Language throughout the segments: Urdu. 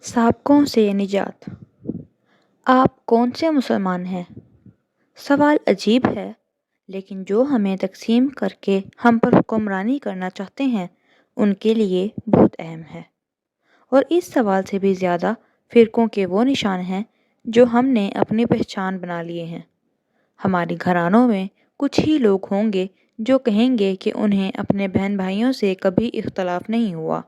سابقوں سے نجات۔ آپ کون سے مسلمان ہیں؟ سوال عجیب ہے، لیکن جو ہمیں تقسیم کر کے ہم پر حکمرانی کرنا چاہتے ہیں ان کے لیے بہت اہم ہے، اور اس سوال سے بھی زیادہ فرقوں کے وہ نشان ہیں جو ہم نے اپنی پہچان بنا لیے ہیں۔ ہمارے گھرانوں میں کچھ ہی لوگ ہوں گے جو کہیں گے کہ انہیں اپنے بہن بھائیوں سے کبھی اختلاف نہیں ہوا،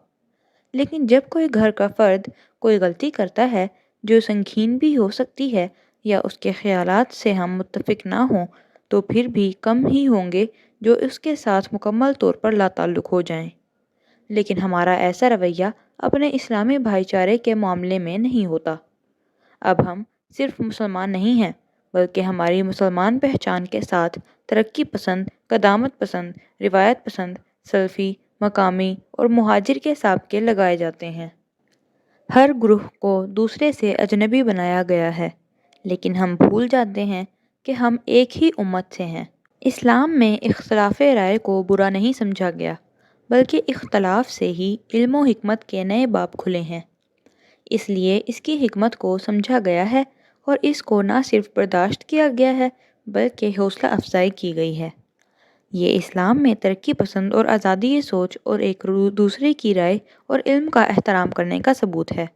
لیکن جب کوئی گھر کا فرد کوئی غلطی کرتا ہے جو سنگین بھی ہو سکتی ہے یا اس کے خیالات سے ہم متفق نہ ہوں، تو پھر بھی کم ہی ہوں گے جو اس کے ساتھ مکمل طور پر لا تعلق ہو جائیں۔ لیکن ہمارا ایسا رویہ اپنے اسلامی بھائی چارے کے معاملے میں نہیں ہوتا۔ اب ہم صرف مسلمان نہیں ہیں، بلکہ ہماری مسلمان پہچان کے ساتھ ترقی پسند، قدامت پسند، روایت پسند، سلفی، مقامی اور مہاجر کے سابقے لگائے جاتے ہیں۔ ہر گروہ کو دوسرے سے اجنبی بنایا گیا ہے، لیکن ہم بھول جاتے ہیں کہ ہم ایک ہی امت سے ہیں۔ اسلام میں اختلاف رائے کو برا نہیں سمجھا گیا، بلکہ اختلاف سے ہی علم و حکمت کے نئے باب کھلے ہیں۔ اس لیے اس کی حکمت کو سمجھا گیا ہے اور اس کو نہ صرف برداشت کیا گیا ہے بلکہ حوصلہ افزائی کی گئی ہے۔ یہ اسلام میں ترقی پسند اور آزادی سوچ اور ایک دوسرے کی رائے اور علم کا احترام کرنے کا ثبوت ہے۔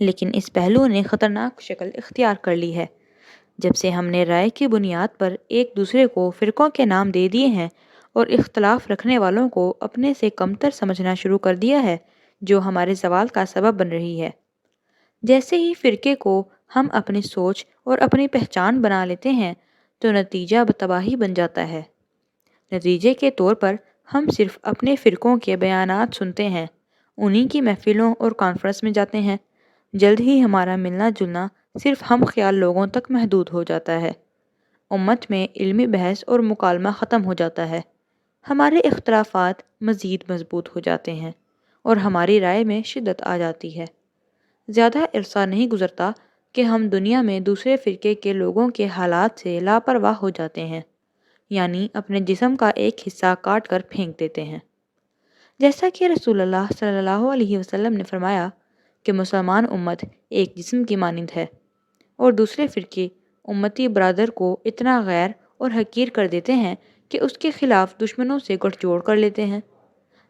لیکن اس پہلو نے خطرناک شکل اختیار کر لی ہے جب سے ہم نے رائے کی بنیاد پر ایک دوسرے کو فرقوں کے نام دے دیے ہیں اور اختلاف رکھنے والوں کو اپنے سے کمتر سمجھنا شروع کر دیا ہے، جو ہمارے زوال کا سبب بن رہی ہے۔ جیسے ہی فرقے کو ہم اپنی سوچ اور اپنی پہچان بنا لیتے ہیں تو نتیجہ تباہی بن جاتا ہے۔ نتیجے کے طور پر ہم صرف اپنے فرقوں کے بیانات سنتے ہیں، انہی کی محفلوں اور کانفرنس میں جاتے ہیں۔ جلد ہی ہمارا ملنا جلنا صرف ہم خیال لوگوں تک محدود ہو جاتا ہے۔ امت میں علمی بحث اور مکالمہ ختم ہو جاتا ہے۔ ہمارے اختلافات مزید مضبوط ہو جاتے ہیں اور ہماری رائے میں شدت آ جاتی ہے۔ زیادہ عرصہ نہیں گزرتا کہ ہم دنیا میں دوسرے فرقے کے لوگوں کے حالات سے لاپرواہ ہو جاتے ہیں، یعنی اپنے جسم کا ایک حصہ کاٹ کر پھینک دیتے ہیں۔ جیسا کہ رسول اللہ صلی اللہ علیہ وسلم نے فرمایا کہ مسلمان امت ایک جسم کی مانند ہے، اور دوسرے فرقے امتی برادر کو اتنا غیر اور حقیر کر دیتے ہیں کہ اس کے خلاف دشمنوں سے گٹھ جوڑ کر لیتے ہیں۔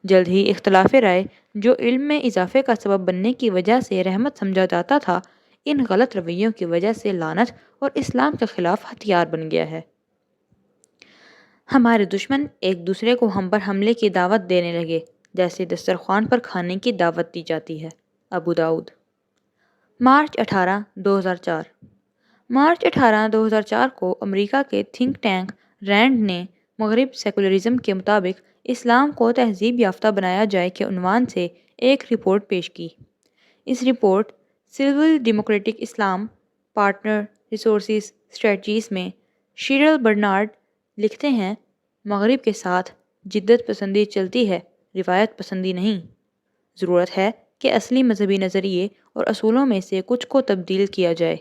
جلد ہی اختلاف رائے، جو علم میں اضافے کا سبب بننے کی وجہ سے رحمت سمجھا جاتا تھا، ان غلط رویوں کی وجہ سے لعنت اور اسلام کے خلاف ہتھیار بن گیا ہے۔ ہمارے دشمن ایک دوسرے کو ہم پر حملے کی دعوت دینے لگے، جیسے دسترخوان پر کھانے کی دعوت دی جاتی ہے۔ ابو داؤد۔ مارچ 18، 2004۔ مارچ 18، 2004 کو امریکہ کے تھنک ٹینک رینڈ نے مغرب سیکولرزم کے مطابق اسلام کو تہذیب یافتہ بنایا جائے کے عنوان سے ایک رپورٹ پیش کی۔ اس رپورٹ سول ڈیموکریٹک اسلام پارٹنر ریسورسز اسٹریٹجیز میں شیرل برنارڈ لکھتے ہیں، مغرب کے ساتھ جدت پسندی چلتی ہے، روایت پسندی نہیں۔ ضرورت ہے کہ اصلی مذہبی نظریے اور اصولوں میں سے کچھ کو تبدیل کیا جائے،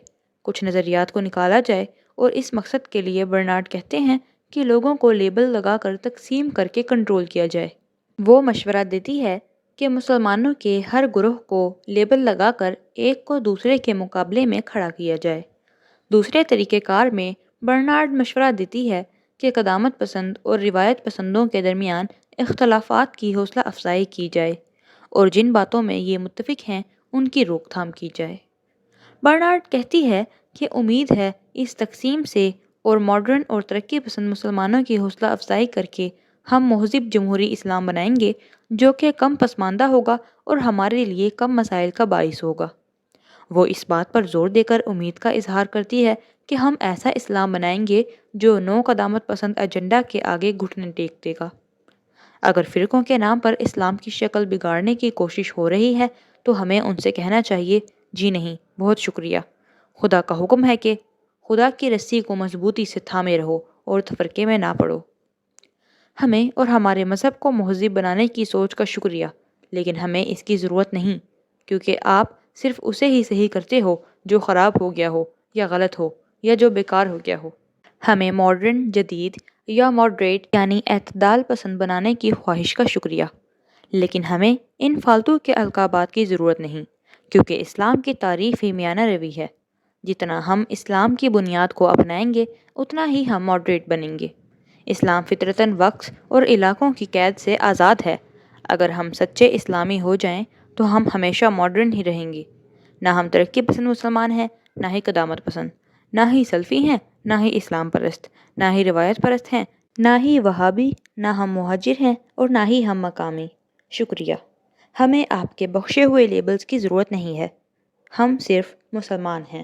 کچھ نظریات کو نکالا جائے، اور اس مقصد کے لیے برنارڈ کہتے ہیں کہ لوگوں کو لیبل لگا کر تقسیم کر کے کنٹرول کیا جائے۔ وہ مشورہ دیتی ہے کہ مسلمانوں کے ہر گروہ کو لیبل لگا کر ایک کو دوسرے کے مقابلے میں کھڑا کیا جائے۔ دوسرے طریقہ کار میں برنارڈ مشورہ دیتی ہے کہ قدامت پسند اور روایت پسندوں کے درمیان اختلافات کی حوصلہ افزائی کی جائے، اور جن باتوں میں یہ متفق ہیں ان کی روک تھام کی جائے۔ برنارڈ کہتی ہے کہ امید ہے اس تقسیم سے اور ماڈرن اور ترقی پسند مسلمانوں کی حوصلہ افزائی کر کے ہم مہذب جمہوری اسلام بنائیں گے جو کہ کم پسماندہ ہوگا اور ہمارے لیے کم مسائل کا باعث ہوگا۔ وہ اس بات پر زور دے کر امید کا اظہار کرتی ہے کہ ہم ایسا اسلام بنائیں گے جو نو قدامت پسند ایجنڈا کے آگے گھٹنے ٹیک دے گا۔ اگر فرقوں کے نام پر اسلام کی شکل بگاڑنے کی کوشش ہو رہی ہے تو ہمیں ان سے کہنا چاہیے، جی نہیں، بہت شکریہ۔ خدا کا حکم ہے کہ خدا کی رسی کو مضبوطی سے تھامے رہو اور تفرقے میں نہ پڑو۔ ہمیں اور ہمارے مذہب کو مہذب بنانے کی سوچ کا شکریہ، لیکن ہمیں اس کی ضرورت نہیں، کیونکہ آپ صرف اسے ہی صحیح کرتے ہو جو خراب ہو گیا ہو یا غلط ہو یا جو بیکار ہو گیا ہو۔ ہمیں ماڈرن، جدید یا ماڈریٹ یعنی اعتدال پسند بنانے کی خواہش کا شکریہ، لیکن ہمیں ان فالتو کے القابات کی ضرورت نہیں، کیونکہ اسلام کی تعریف ہی میانہ روی ہے۔ جتنا ہم اسلام کی بنیاد کو اپنائیں گے اتنا ہی ہم ماڈریٹ بنیں گے۔ اسلام فطرتاً وقت اور علاقوں کی قید سے آزاد ہے۔ اگر ہم سچے اسلامی ہو جائیں تو ہم ہمیشہ ماڈرن ہی رہیں گے۔ نہ ہم ترقی پسند مسلمان ہیں، نہ ہی قدامت پسند، نہ ہی سلفی ہیں، نہ ہی اسلام پرست، نہ ہی روایت پرست ہیں، نہ ہی وہابی، نہ ہم مہاجر ہیں اور نہ ہی ہم مقامی۔ شکریہ۔ ہمیں آپ کے بخشے ہوئے لیبلز کی ضرورت نہیں ہے، ہم صرف مسلمان ہیں۔